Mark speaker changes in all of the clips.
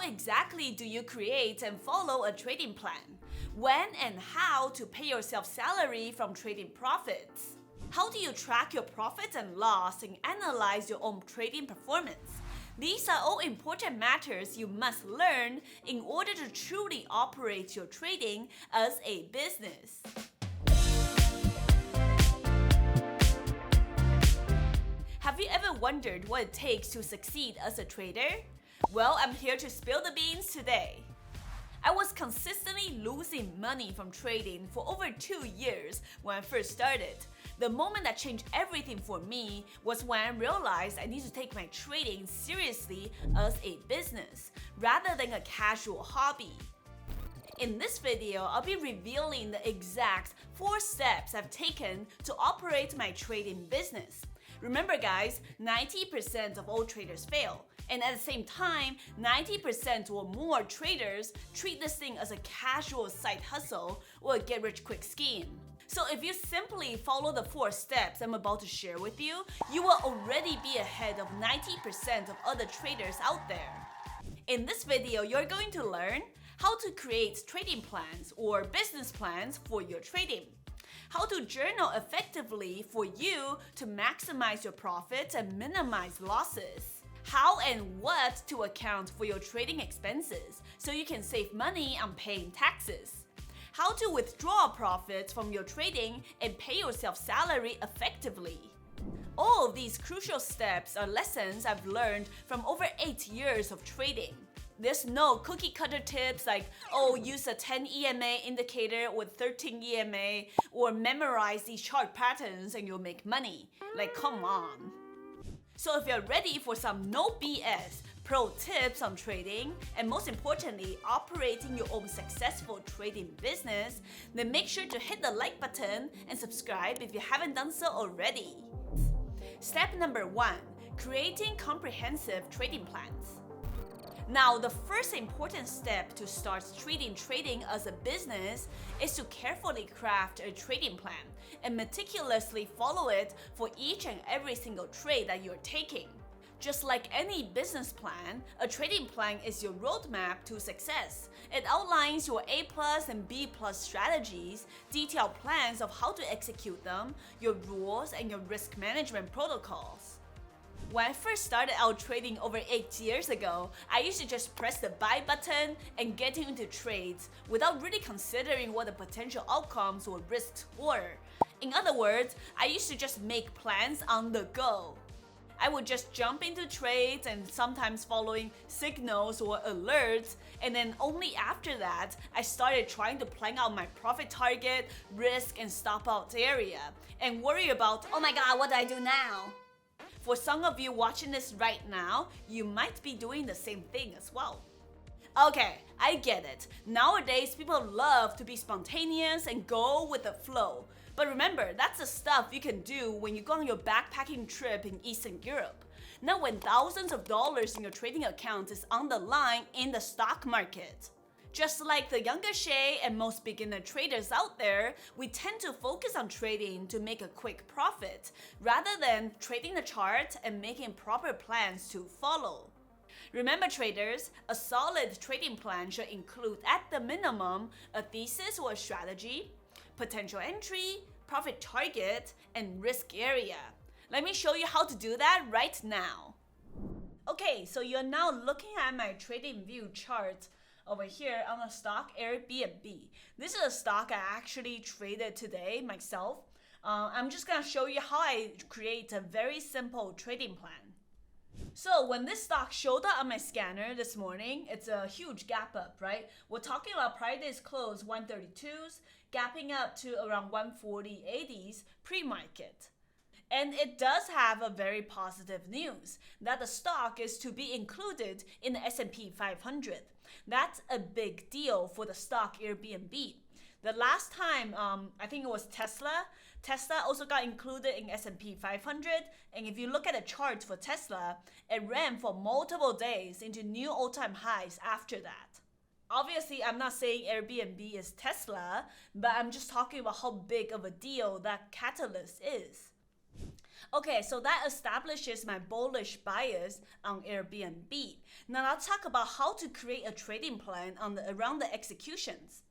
Speaker 1: exactly do you create and follow a trading plan? When and how to pay yourself salary from trading profits? How do you track your profits and loss and analyze your own trading performance? These are all important matters you must learn in order to truly operate your trading as a business. Have you ever wondered what it takes to succeed as a trader? Well, I'm here to spill the beans today. I was consistently losing money from trading for over 2 years when I first started. The moment that changed everything for me was when I realized I need to take my trading seriously as a business, rather than a casual hobby. In this video, I'll be revealing the exact 4 steps I've taken to operate my trading business. Remember guys, 90% of all traders fail. And at the same time, 90% or more traders treat this thing as a casual side hustle or a get-rich-quick scheme. So if you simply follow the 4 steps I'm about to share with you, you will already be ahead of 90% of other traders out there. In this video, you're going to learn how to create trading plans or business plans for your trading, how to journal effectively for you to maximize your profits and minimize losses, how and what to account for your trading expenses so you can save money on paying taxes, how to withdraw profits from your trading and pay yourself salary effectively. All of these crucial steps are lessons I've learned from over 8 years of trading. There's no cookie cutter tips like, oh, use a 10 EMA indicator with 13 EMA or memorize these chart patterns and you'll make money. Like, come on. So if you're ready for some no BS pro tips on trading, and most importantly, operating your own successful trading business, then make sure to hit the like button and subscribe if you haven't done so already. Step number 1, creating comprehensive trading plans. Now, the first important step to start treating trading as a business is to carefully craft a trading plan and meticulously follow it for each and every single trade that you're taking. Just like any business plan, a trading plan is your roadmap to success. It outlines your A+ and B+ strategies, detailed plans of how to execute them, your rules, and your risk management protocols. When I first started out trading over 8 years ago, I used to just press the buy button and get into trades without really considering what the potential outcomes or risks were. In other words, I used to just make plans on the go. I would just jump into trades and sometimes following signals or alerts, and then only after that, I started trying to plan out my profit target, risk, and stop out area, and worry about, oh my god, what do I do now? For some of you watching this right now, you might be doing the same thing as well. Okay, I get it. Nowadays, people love to be spontaneous and go with the flow. But remember, that's the stuff you can do when you go on your backpacking trip in Eastern Europe. Not when thousands of dollars in your trading account is on the line in the stock market. Just like the younger Shay and most beginner traders out there, we tend to focus on trading to make a quick profit, rather than trading the chart and making proper plans to follow. Remember traders, a solid trading plan should include at the minimum a thesis or a strategy, potential entry, profit target, and risk area. Let me show you how to do that right now. Okay, so you're now looking at my trading view chart over here on the stock Airbnb. This is a stock I actually traded today myself. I'm just gonna show you how I create a very simple trading plan. So when this stock showed up on my scanner this morning, it's a huge gap up, right? We're talking about prior day's close 132s, gapping up to around 140.80s pre-market. And it does have a very positive news, that the stock is to be included in the S&P 500. That's a big deal for the stock Airbnb. The last time, I think it was Tesla also got included in S&P 500. And if you look at the chart for Tesla, it ran for multiple days into new all-time highs after that. Obviously, I'm not saying Airbnb is Tesla, but I'm just talking about how big of a deal that catalyst is. Okay, so that establishes my bullish bias on Airbnb. Now let's talk about how to create a trading plan around the executions.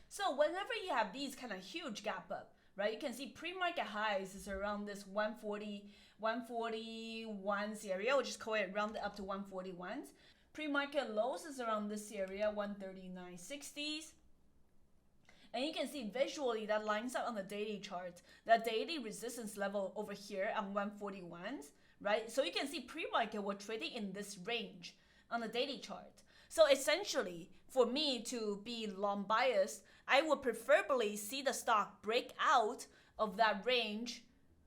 Speaker 1: So whenever you have these kind of huge gap up, right, you can see pre-market highs is around this 141's area, which is call it rounded up to 141s. Pre-market lows is around this area, 139.60s. And you can see visually that lines up on the daily chart, that daily resistance level over here on 141s, right? So you can see pre-market we're trading in this range on the daily chart. So essentially, for me to be long biased, I would preferably see the stock break out of that range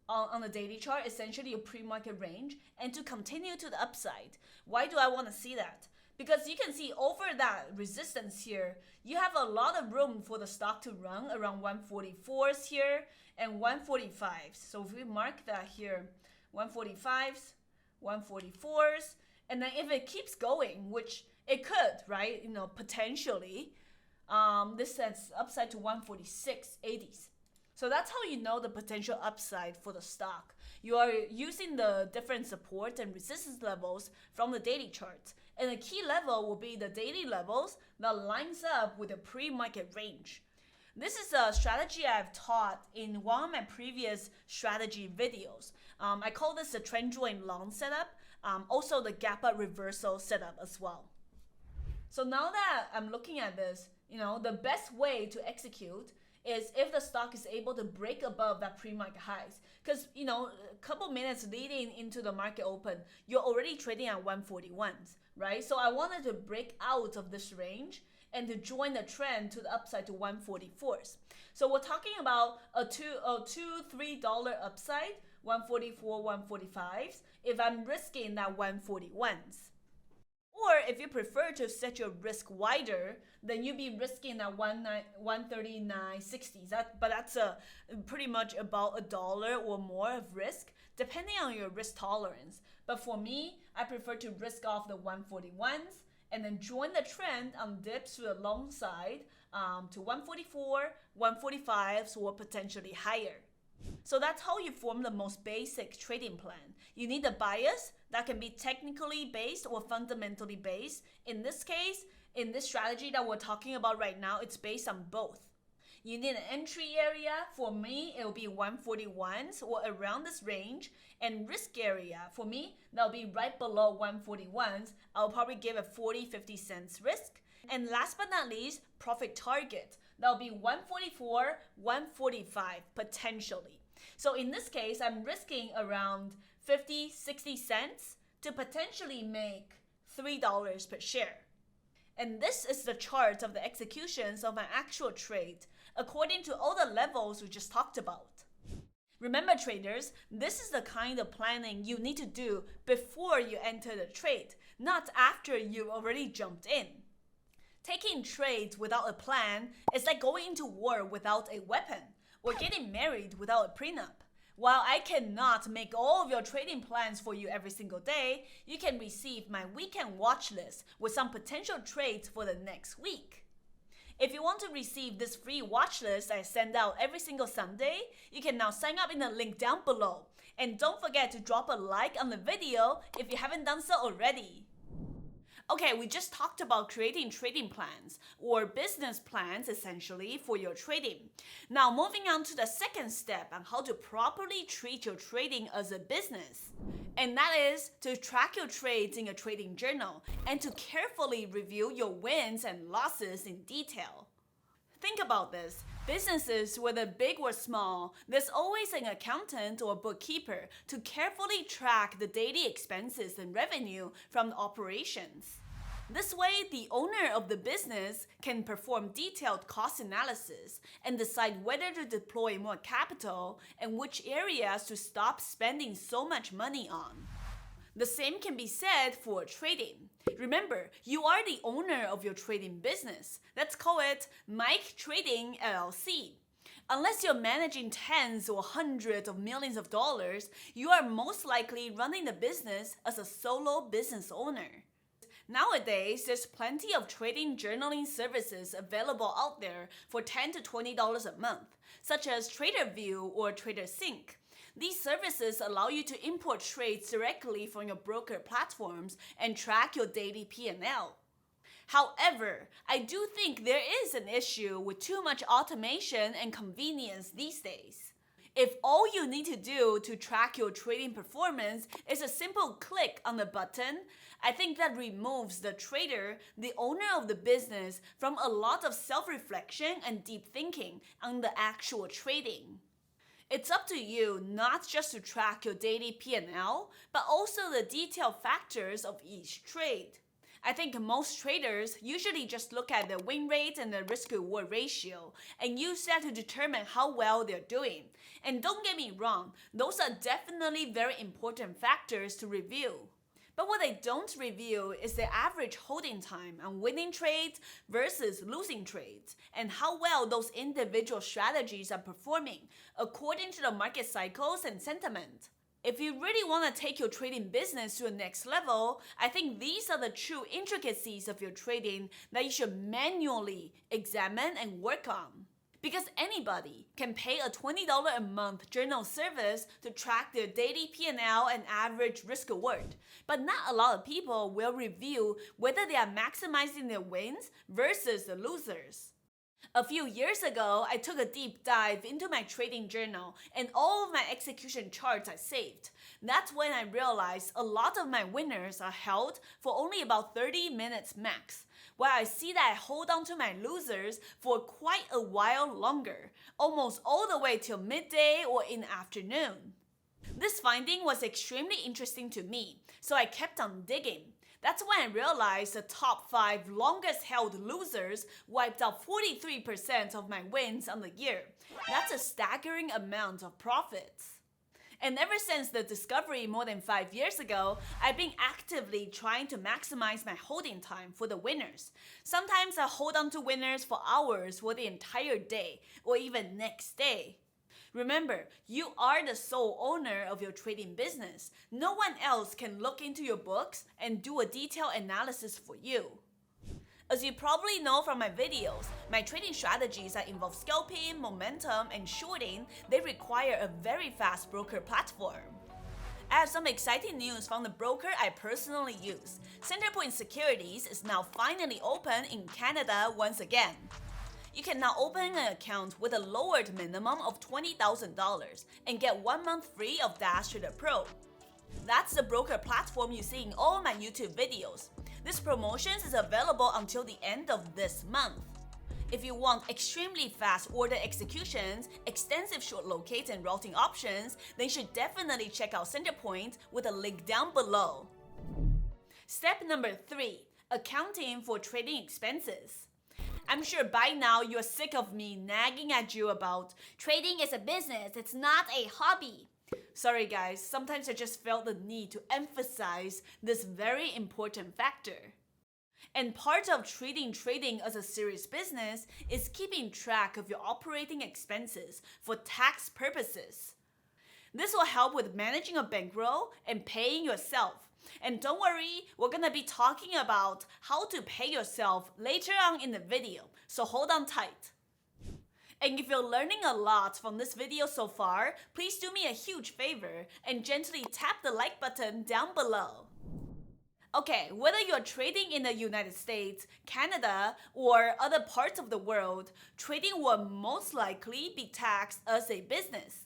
Speaker 1: on the daily chart, essentially a pre-market range, and to continue to the upside. Why do I want to see that? Because you can see over that resistance here, you have a lot of room for the stock to run around 144s here and 145s. So if we mark that here, 145s, 144s, and then if it keeps going, which it could, right? Potentially, this sets upside to 146.80s. So that's how you know the potential upside for the stock. You are using the different support and resistance levels from the daily chart. And the key level will be the daily levels that lines up with the pre-market range. This is a strategy I've taught in one of my previous strategy videos. I call this the trend join long setup, also the gap up reversal setup as well. So now that I'm looking at this, the best way to execute is if the stock is able to break above that pre-market highs. Because, a couple minutes leading into the market open, you're already trading at 141s, right? So I wanted to break out of this range and to join the trend to the upside to 144s. So we're talking about a $2-3 upside, 144, 145s, if I'm risking that 141s. Or if you prefer to set your risk wider, then you'd be risking that 139.60s. But that's pretty much about $1 or more of risk, depending on your risk tolerance. But for me, I prefer to risk off the 141s and then join the trend on dips to the long side to 144, 145s, or potentially higher. So that's how you form the most basic trading plan. You need a bias that can be technically based or fundamentally based. In this case, in this strategy that we're talking about right now, it's based on both. You need an entry area. For me, it will be 141s or around this range. And risk area, for me, that'll be right below 141s. I'll probably give a 40-50 cents risk. And last but not least, profit target. That'll be 144, 145 potentially. So in this case, I'm risking around 50-60 cents to potentially make $3 per share. And this is the chart of the executions of my actual trade according to all the levels we just talked about. Remember traders, this is the kind of planning you need to do before you enter the trade, not after you've already jumped in. Taking trades without a plan is like going into war without a weapon or getting married without a prenup. While I cannot make all of your trading plans for you every single day, you can receive my weekend watch list with some potential trades for the next week. If you want to receive this free watch list I send out every single Sunday, you can now sign up in the link down below. And don't forget to drop a like on the video if you haven't done so already. Okay, we just talked about creating trading plans or business plans essentially for your trading. Now moving on to the second step on how to properly treat your trading as a business. And that is to track your trades in a trading journal and to carefully review your wins and losses in detail. Think about this. Businesses, whether big or small, there's always an accountant or bookkeeper to carefully track the daily expenses and revenue from the operations. This way, the owner of the business can perform detailed cost analysis and decide whether to deploy more capital and which areas to stop spending so much money on. The same can be said for trading. Remember, you are the owner of your trading business. Let's call it Mike Trading LLC. Unless you're managing tens or hundreds of millions of dollars, you are most likely running the business as a solo business owner. Nowadays, there's plenty of trading journaling services available out there for $10 to $20 a month, such as TraderView or TraderSync. These services allow you to import trades directly from your broker platforms and track your daily P&L. However, I do think there is an issue with too much automation and convenience these days. If all you need to do to track your trading performance is a simple click on the button, I think that removes the trader, the owner of the business, from a lot of self-reflection and deep thinking on the actual trading. It's up to you not just to track your daily P&L, but also the detailed factors of each trade. I think most traders usually just look at the win rate and the risk-reward ratio and use that to determine how well they're doing. And don't get me wrong, those are definitely very important factors to review. But what they don't review is the average holding time on winning trades versus losing trades, and how well those individual strategies are performing according to the market cycles and sentiment. If you really want to take your trading business to the next level, I think these are the true intricacies of your trading that you should manually examine and work on. Because anybody can pay a $20 a month journal service to track their daily P&L and average risk-reward, but not a lot of people will review whether they are maximizing their wins versus the losers. A few years ago, I took a deep dive into my trading journal and all of my execution charts I saved. That's when I realized a lot of my winners are held for only about 30 minutes max, while I see that I hold on to my losers for quite a while longer, almost all the way till midday or in the afternoon. This finding was extremely interesting to me, so I kept on digging. That's when I realized the top 5 longest held losers wiped out 43% of my wins on the year. That's a staggering amount of profits. And ever since the discovery more than 5 years ago, I've been actively trying to maximize my holding time for the winners. Sometimes I hold on to winners for hours for the entire day, or even next day. Remember, you are the sole owner of your trading business. No one else can look into your books and do a detailed analysis for you. As you probably know from my videos, my trading strategies that involve scalping, momentum, and shorting, they require a very fast broker platform. I have some exciting news from the broker I personally use. Centerpoint Securities is now finally open in Canada once again. You can now open an account with a lowered minimum of $20,000 and get 1 month free of Dash Trader Pro. That's the broker platform you see in all my YouTube videos. This promotion is available until the end of this month. If you want extremely fast order executions, extensive short locates and routing options, then you should definitely check out Centerpoint with a link down below. Step number 3. Accounting for trading expenses. I'm sure by now you're sick of me nagging at you about trading is a business, it's not a hobby. Sorry guys, sometimes I just felt the need to emphasize this very important factor. And part of treating trading as a serious business is keeping track of your operating expenses for tax purposes. This will help with managing a bankroll and paying yourself. And don't worry, we're gonna be talking about how to pay yourself later on in the video, so hold on tight. And if you're learning a lot from this video so far, please do me a huge favor and gently tap the like button down below. Okay, whether you're trading in the United States, Canada, or other parts of the world, trading will most likely be taxed as a business.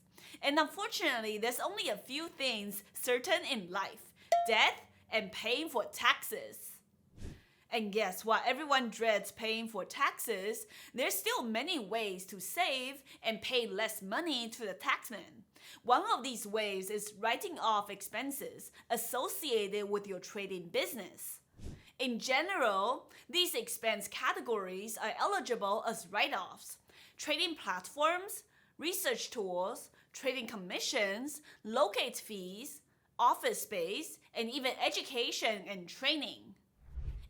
Speaker 1: And unfortunately, there's only a few things certain in life: death and paying for taxes. And yes, while everyone dreads paying for taxes, there's still many ways to save and pay less money to the taxman. One of these ways is writing off expenses associated with your trading business. In general, these expense categories are eligible as write-offs: trading platforms, research tools, trading commissions, locate fees, office space, and even education and training.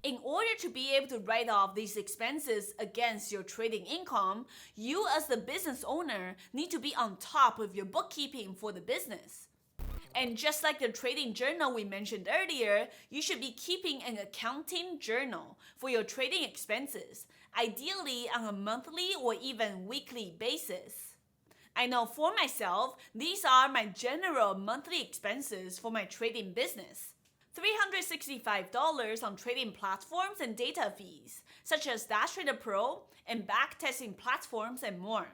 Speaker 1: In order to be able to write off these expenses against your trading income, you as the business owner need to be on top of your bookkeeping for the business. And just like the trading journal we mentioned earlier, you should be keeping an accounting journal for your trading expenses, ideally on a monthly or even weekly basis. I know for myself, these are my general monthly expenses for my trading business. $365 on trading platforms and data fees, such as DashTrader Pro and backtesting platforms and more.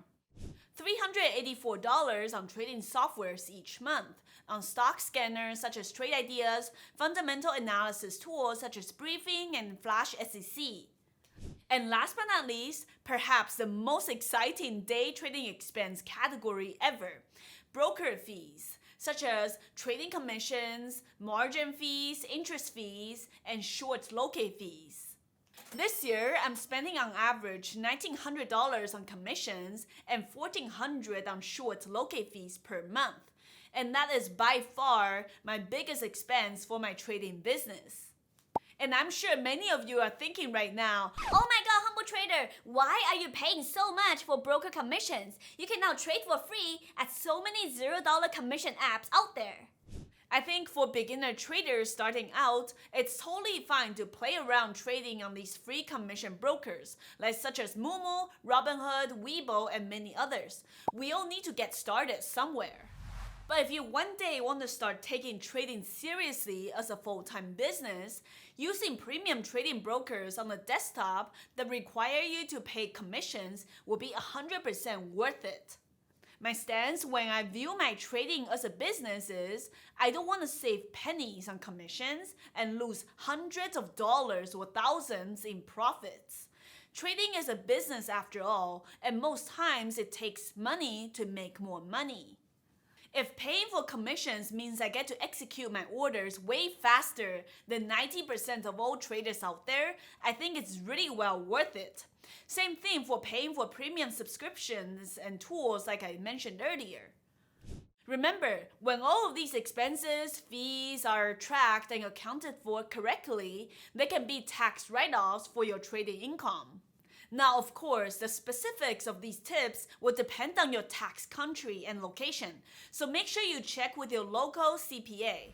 Speaker 1: $384 on trading softwares each month, on stock scanners such as Trade Ideas, fundamental analysis tools such as Briefing and Flash SEC. And last but not least, perhaps the most exciting day trading expense category ever, broker fees, such as trading commissions, margin fees, interest fees, and short locate fees. This year, I'm spending on average $1,900 on commissions and $1,400 on short locate fees per month. And that is by far my biggest expense for my trading business. And I'm sure many of you are thinking right now,
Speaker 2: oh my god, humble trader, why are you paying so much for broker commissions? You can now trade for free at so many $0 commission apps out there.
Speaker 1: I think for beginner traders starting out, it's totally fine to play around trading on these free commission brokers, like such as Moomoo, Robinhood, Weibo, and many others. We all need to get started somewhere. But if you one day want to start taking trading seriously as a full-time business, using premium trading brokers on the desktop that require you to pay commissions will be 100% worth it. My stance when I view my trading as a business is, I don't want to save pennies on commissions and lose hundreds of dollars or thousands in profits. Trading is a business after all, and most times it takes money to make more money. If paying for commissions means I get to execute my orders way faster than 90% of all traders out there, I think it's really well worth it. Same thing for paying for premium subscriptions and tools like I mentioned earlier. Remember, when all of these expenses, fees are tracked and accounted for correctly, they can be tax write-offs for your trading income. Now, of course, the specifics of these tips will depend on your tax country and location, so make sure you check with your local CPA.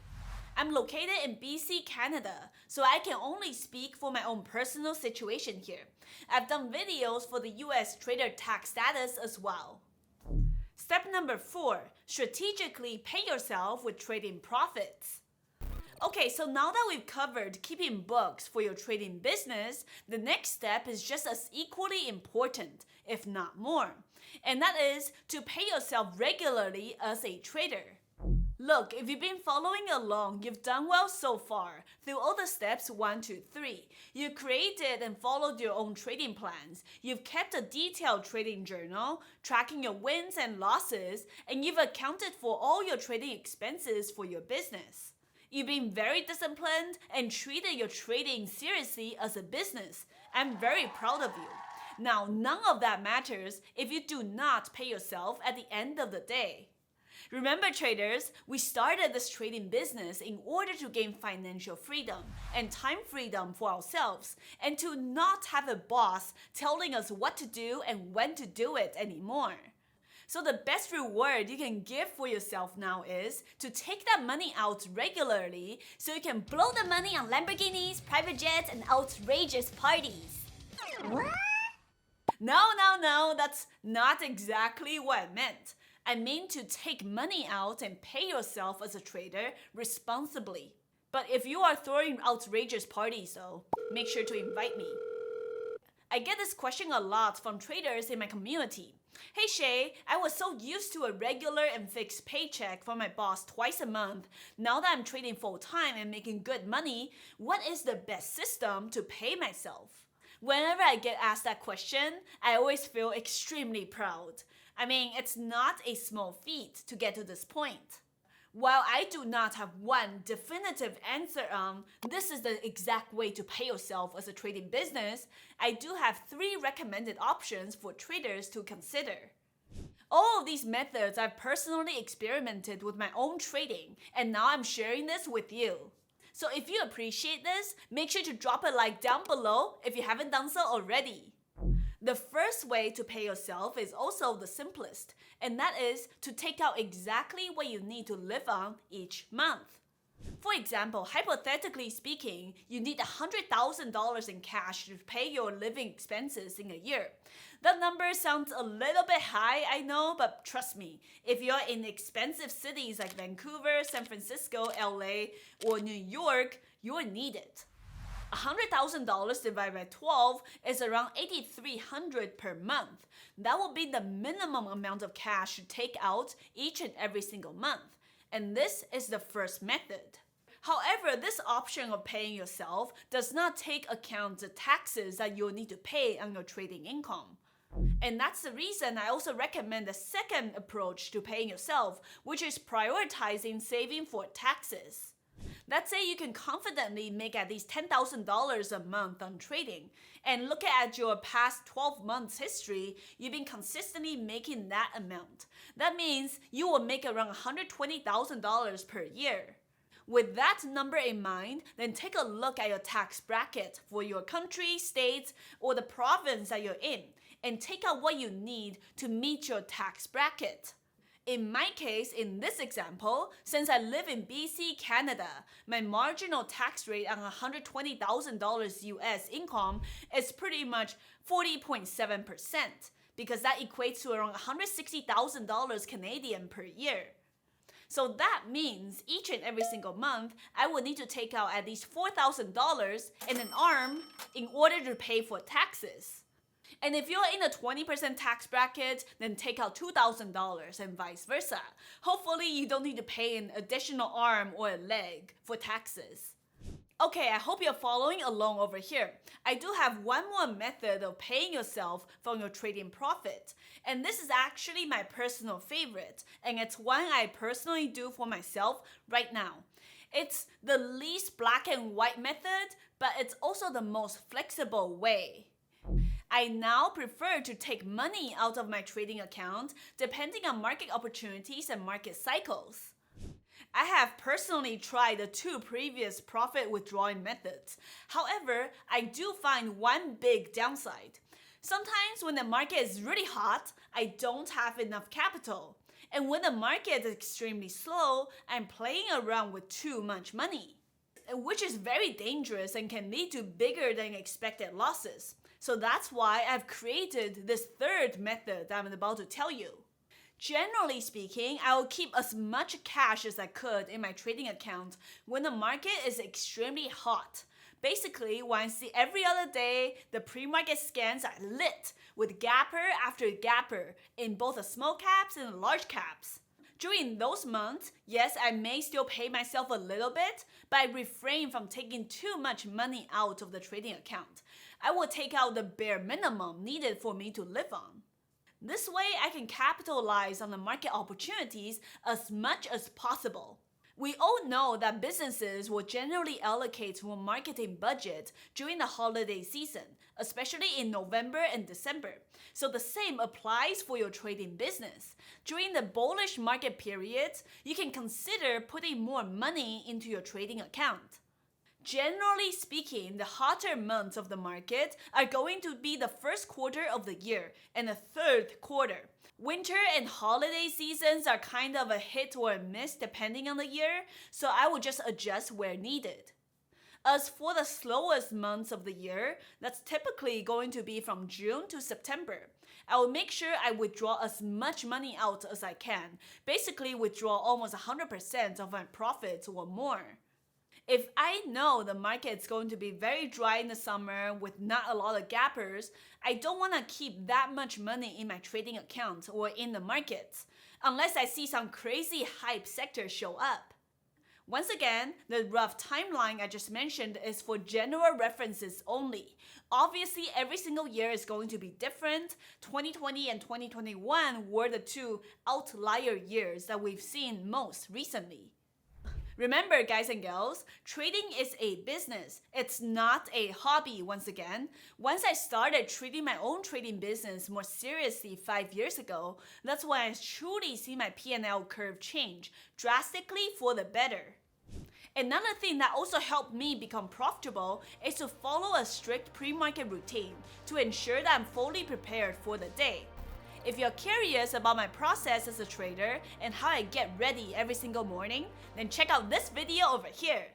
Speaker 1: I'm located in BC, Canada, so I can only speak for my own personal situation here. I've done videos for the US trader tax status as well. Step number 4, strategically pay yourself with trading profits. Okay, so now that we've covered keeping books for your trading business, the next step is just as equally important, if not more. And that is to pay yourself regularly as a trader. Look, if you've been following along, you've done well so far through all the steps 1 to 3. You created and followed your own trading plans. You've kept a detailed trading journal, tracking your wins and losses, and you've accounted for all your trading expenses for your business. You've been very disciplined and treated your trading seriously as a business. I'm very proud of you. Now, none of that matters if you do not pay yourself at the end of the day. Remember traders, we started this trading business in order to gain financial freedom and time freedom for ourselves and to not have a boss telling us what to do and when to do it anymore. So the best reward you can give for yourself now is to take that money out regularly so you can blow the money on Lamborghinis, private jets, and outrageous parties.
Speaker 2: What?
Speaker 1: No, that's not exactly what I meant. I mean to take money out and pay yourself as a trader responsibly. But if you are throwing outrageous parties though, make sure to invite me. I get this question a lot from traders in my community. Hey Shay, I was so used to a regular and fixed paycheck from my boss twice a month. Now that I'm trading full-time and making good money, what is the best system to pay myself? Whenever I get asked that question, I always feel extremely proud. I mean, it's not a small feat to get to this point. While I do not have one definitive answer on this is the exact way to pay yourself as a trading business, I do have 3 recommended options for traders to consider. All of these methods I've personally experimented with my own trading, and now I'm sharing this with you. So if you appreciate this, make sure to drop a like down below if you haven't done so already. The first way to pay yourself is also the simplest, and that is to take out exactly what you need to live on each month. For example, hypothetically speaking, you need $100,000 in cash to pay your living expenses in a year. That number sounds a little bit high, I know, but trust me, if you're in expensive cities like Vancouver, San Francisco, LA, or New York, you'll need it. $100,000 divided by 12 is around $8,300 per month. That will be the minimum amount of cash to take out each and every single month. And this is the first method. However, this option of paying yourself does not take account the taxes that you'll need to pay on your trading income. And that's the reason I also recommend the second approach to paying yourself, which is prioritizing saving for taxes. Let's say you can confidently make at least $10,000 a month on trading, and look at your past 12 months history, you've been consistently making that amount. That means you will make around $120,000 per year. With that number in mind, then take a look at your tax bracket for your country, state, or the province that you're in, and take out what you need to meet your tax bracket. In my case, in this example, since I live in BC, Canada, my marginal tax rate on $120,000 US income is pretty much 40.7%, because that equates to around $160,000 Canadian per year. So that means each and every single month, I will need to take out at least $4,000 in an arm in order to pay for taxes. And if you're in a 20% tax bracket, then take out $2,000 and vice versa. Hopefully you don't need to pay an additional arm or a leg for taxes. Okay, I hope you're following along over here. I do have one more method of paying yourself from your trading profit. And this is actually my personal favorite, and it's one I personally do for myself right now. It's the least black and white method, but it's also the most flexible way. I now prefer to take money out of my trading account depending on market opportunities and market cycles. I have personally tried the two previous profit withdrawing methods. However, I do find one big downside. Sometimes when the market is really hot, I don't have enough capital. And when the market is extremely slow, I'm playing around with too much money, which is very dangerous and can lead to bigger than expected losses. So that's why I've created this third method that I'm about to tell you. Generally speaking, I will keep as much cash as I could in my trading account when the market is extremely hot. Basically, when I see every other day, the pre-market scans are lit with gapper after gapper in both the small caps and the large caps. During those months, yes, I may still pay myself a little bit, but I refrain from taking too much money out of the trading account. I will take out the bare minimum needed for me to live on. This way, I can capitalize on the market opportunities as much as possible. We all know that businesses will generally allocate more marketing budget during the holiday season, especially in November and December. So the same applies for your trading business. During the bullish market periods, you can consider putting more money into your trading account. Generally speaking, the hotter months of the market are going to be the first quarter of the year and the third quarter. Winter and holiday seasons are kind of a hit or a miss depending on the year, so I will just adjust where needed. As for the slowest months of the year, that's typically going to be from June to September. I will make sure I withdraw as much money out as I can, basically withdraw almost 100% of my profits or more. If I know the market is going to be very dry in the summer with not a lot of gappers, I don't want to keep that much money in my trading account or in the markets, unless I see some crazy hype sector show up. Once again, the rough timeline I just mentioned is for general references only. Obviously, every single year is going to be different. 2020 and 2021 were the two outlier years that we've seen most recently. Remember, guys and girls, trading is a business. It's not a hobby, once again. Once I started treating my own trading business more seriously 5 years ago, that's when I truly see my P&L curve change drastically for the better. Another thing that also helped me become profitable is to follow a strict pre-market routine to ensure that I'm fully prepared for the day. If you're curious about my process as a trader and how I get ready every single morning, then check out this video over here.